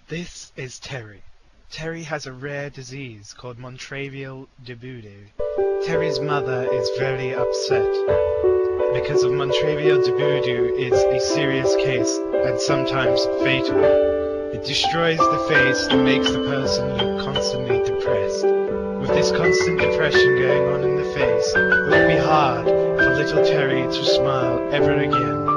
This is Terry. Terry has a rare disease called Montrevial Debudo. Terry's mother is very upset because of Montrevial Debudo is a serious case and sometimes fatal. It destroys the face and makes the person look constantly depressed. With this constant depression going on in the face, it will be hard for little Terry to smile ever again,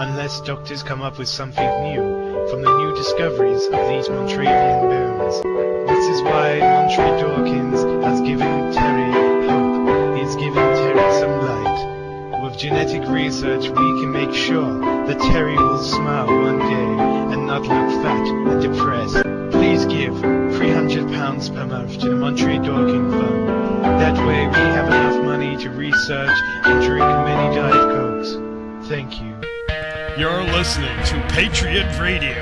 unless doctors come up with something new from the new discoveries of these Montrevian bones. This is why Dawkins has given Terry hope. He has given Terry some light. With genetic research, we can make sure that Terry will smile one day and not look fat and depressed. Please give £300 per month to the Dawkins Fund. That way we have enough money to research and drink many Diet Cokes. Thank you. You're listening to Patriot Radio,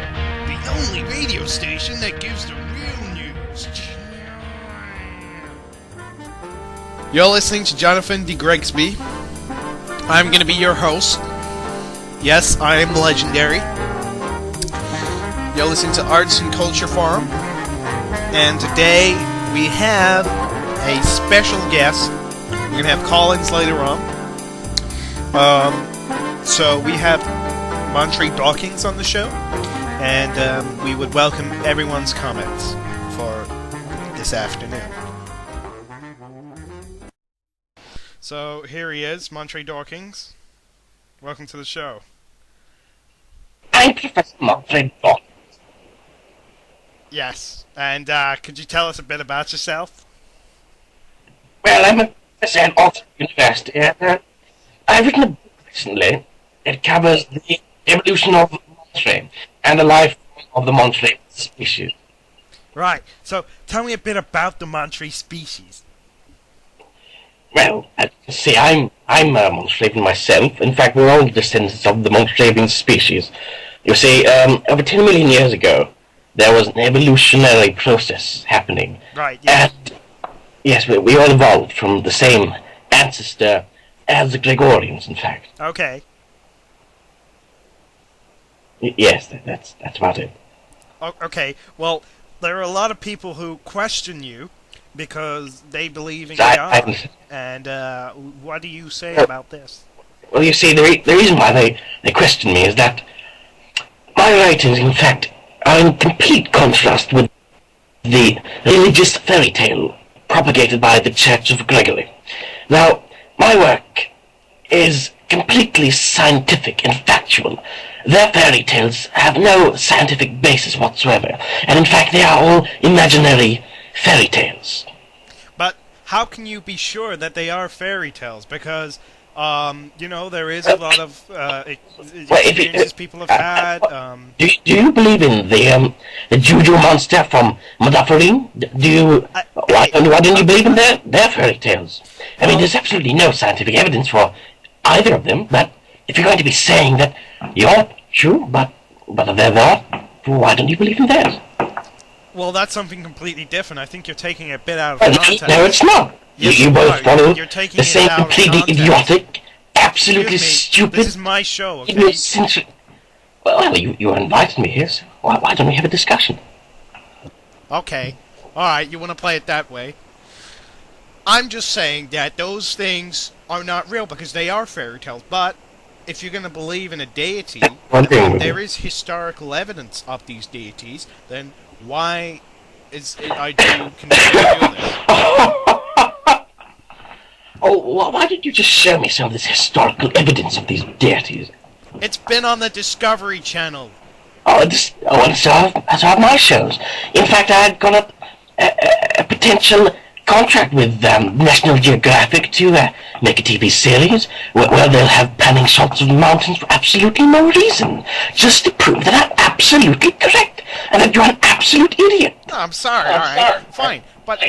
the only radio station that gives the real news. You're listening to Johnathon Degregsby. I'm going to be your host. Yes, I am legendary. You're listening to Arts and Culture Forum. And today we have a special guest. We're going to have call-ins later on. So we have Dawkins on the show, and we would welcome everyone's comments for this afternoon. So here he is, Dawkins. Welcome to the show. I'm Professor Dawkins. Yes, and could you tell us a bit about yourself? Well, I'm a professor at Oxford University, and I've written a book recently. It covers the evolution of the Montre and the life of the Montre species. Right, so tell me a bit about the Montre species. Well, as you see, I'm a Montrevian myself. In fact, we're all descendants of the Montrevian species. You see, over 10 million years ago, there was an evolutionary process happening. Right, yes. And, yes, we all evolved from the same ancestor as the Gregorians, in fact. Okay. Yes, that's about it. Okay, well, there are a lot of people who question you because they believe in God. And what do you say about this? Well, you see, the reason why they question me is that my writings, in fact, are in complete contrast with the religious fairy tale propagated by the Church of Gregory. Now, my work is completely scientific and factual. Their fairy tales have no scientific basis whatsoever, and in fact they are all imaginary fairy tales. But how can you be sure that they are fairy tales? Because, there is a lot of experiences people have had. Do you believe in the juju monster from Madafarin? Why don't you believe in their fairy tales? I mean, there's absolutely no scientific evidence for either of them, but if you're going to be saying that you're true, but they're not, why don't you believe in theirs? Well, that's something completely different. I think you're taking it a bit out of context. No, it's not. Yes, you both follow the same completely idiotic, absolutely stupid... This is my show, okay? Well, you invited me here, so why don't we have a discussion? Okay. Alright, you want to play it that way. I'm just saying that those things are not real because they are fairy tales, but if you're going to believe in a deity, there is historical evidence of these deities, then why I do continue to do this? Oh, well, why didn't you just show me some of this historical evidence of these deities? It's been on the Discovery Channel. So have my shows. In fact, I had got a potential contract with National Geographic to make a TV series where they'll have panning shots of mountains for absolutely no reason, just to prove that I'm absolutely correct and that you're an absolute idiot. No, I'm sorry. All right, fine, but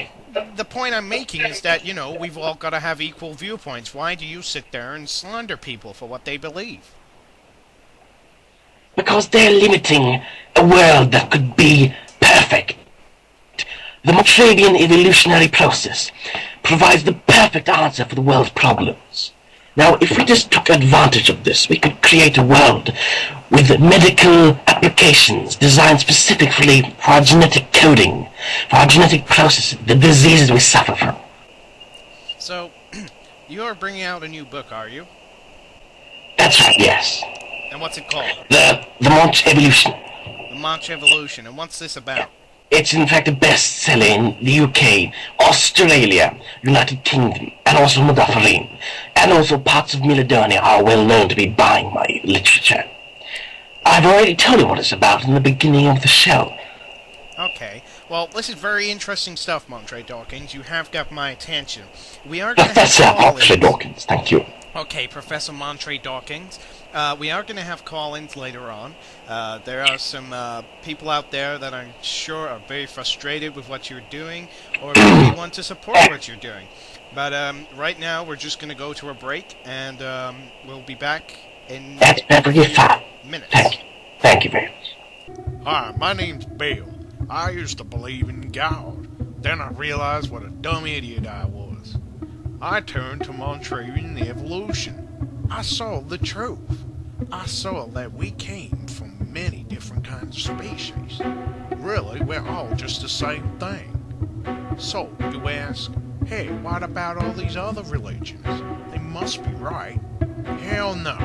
the point I'm making is that we've all got to have equal viewpoints. Why do you sit there and slander people for what they believe? Because they're limiting a world that could be perfect. The Montrevian evolutionary process provides the perfect answer for the world's problems. Now, if we just took advantage of this, we could create a world with medical applications designed specifically for our genetic coding, for our genetic processes, the diseases we suffer from. So, you are bringing out a new book, are you? That's right, yes. And what's it called? The Monch Evolution. The Monch Evolution. And what's this about? It's in fact a bestseller in the UK, Australia, United Kingdom, and also Mudaffarin, and also parts of Milledonia are well known to be buying my literature. I've already told you what it's about in the beginning of the show. Okay. Well, this is very interesting stuff, Montre Dawkins. You have got my attention. We are going to Professor have Montre call-ins. Dawkins, thank you. Okay, Professor Montre Dawkins. We are going to have call-ins later on. There are some people out there that I'm sure are very frustrated with what you're doing, or maybe want to support what you're doing. But right now, we're just going to go to a break, and we'll be back in That's perfectly fine. minutes. Thank you very much. Hi, my name's Bill. I used to believe in God. Then I realized what a dumb idiot I was. I turned to Montravian evolution. I saw the truth. I saw that we came from many different kinds of species. Really, we're all just the same thing. So, you ask, hey, what about all these other religions? They must be right. Hell no.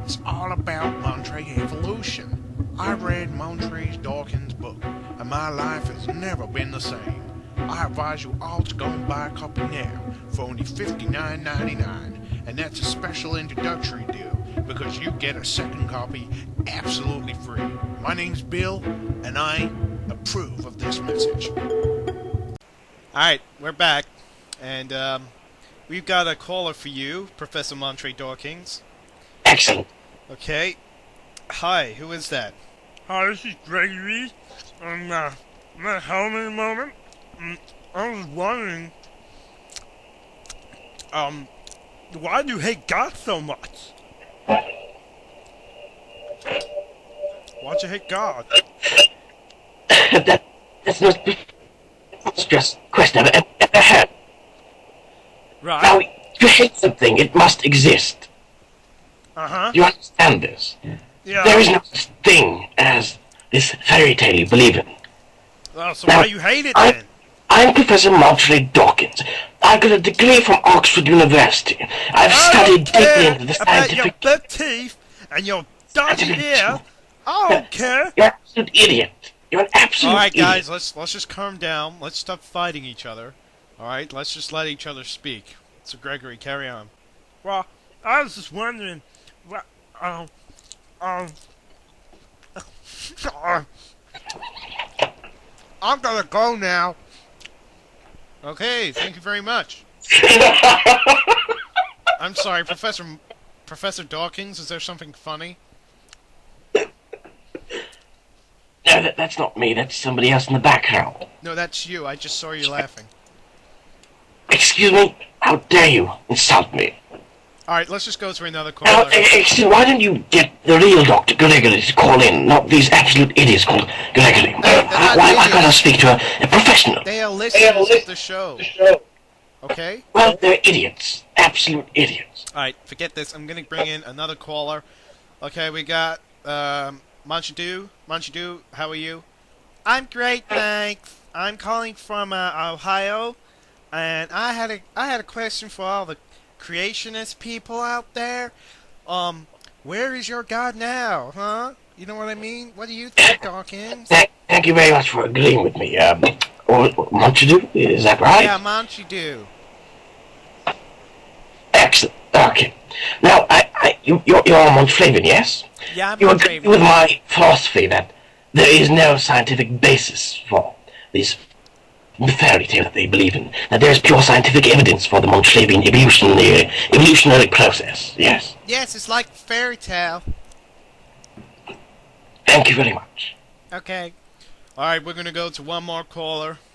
It's all about Montre evolution. I read Montre Dawkins' book, and my life has never been the same. I advise you all to go and buy a copy now for only $59.99, and that's a special introductory deal because you get a second copy absolutely free. My name's Bill, and I approve of this message. Alright, we're back, and we've got a caller for you, Professor Montre Dawkins. Excellent. Okay. Hi, who is that? Hi, this is Gregory. I'm at home in a moment. I was wondering, why do you hate God so much? Why'd you hate God? That's not just a question I've ever heard. Right. Now, if you hate something, it must exist. Uh-huh. You understand this? Yeah. There is no such thing as this fairy tale you believe in. Well, so Now, why you hate it then? I'm Professor Montre Dawkins. I got a degree from Oxford University. I've studied deeply into the about your scientific... butt teeth and your dodgy hair. I don't care. You're an absolute idiot. You're an absolute Alright idiot. guys, let's just calm down. Let's stop fighting each other. Alright, let's just let each other speak. So Gregory, carry on. Well, I was just wondering, what, I'm gonna go now. Okay, thank you very much. I'm sorry, Professor Dawkins, is there something funny? No, that's not me. That's somebody else in the background. No, that's you. I just saw you laughing. Excuse me? How dare you insult me? Alright, let's just go to another Now, caller. excuse me, why don't you get the real Dr. Gregory to call in, not these absolute idiots called Gregory? not Why idiots. can't I speak to a professional? They are listeners of the show. Okay? Well, they're idiots. Absolute idiots. Alright, forget this. I'm gonna bring in another caller. Okay, we got, Manchadu. Manchadu, how are you? I'm great, thanks. I'm calling from, Ohio. And I had a question for all the creationist people out there. Where is your God now, huh? You know what I mean? What do you think, Dawkins? Thank you very much for agreeing with me. What to do? Is that right? Yeah, Manchadu. Excellent. Okay. Now, you're Montflavian, yes? Yeah, I'm You agree Manchadu. with my philosophy that there is no scientific basis for this fairy tale that they believe in. That there is pure scientific evidence for the Montflavian evolutionary process. Yes. Yes, it's like fairy tale. Thank you very much. Okay. Alright, we're gonna go to one more caller.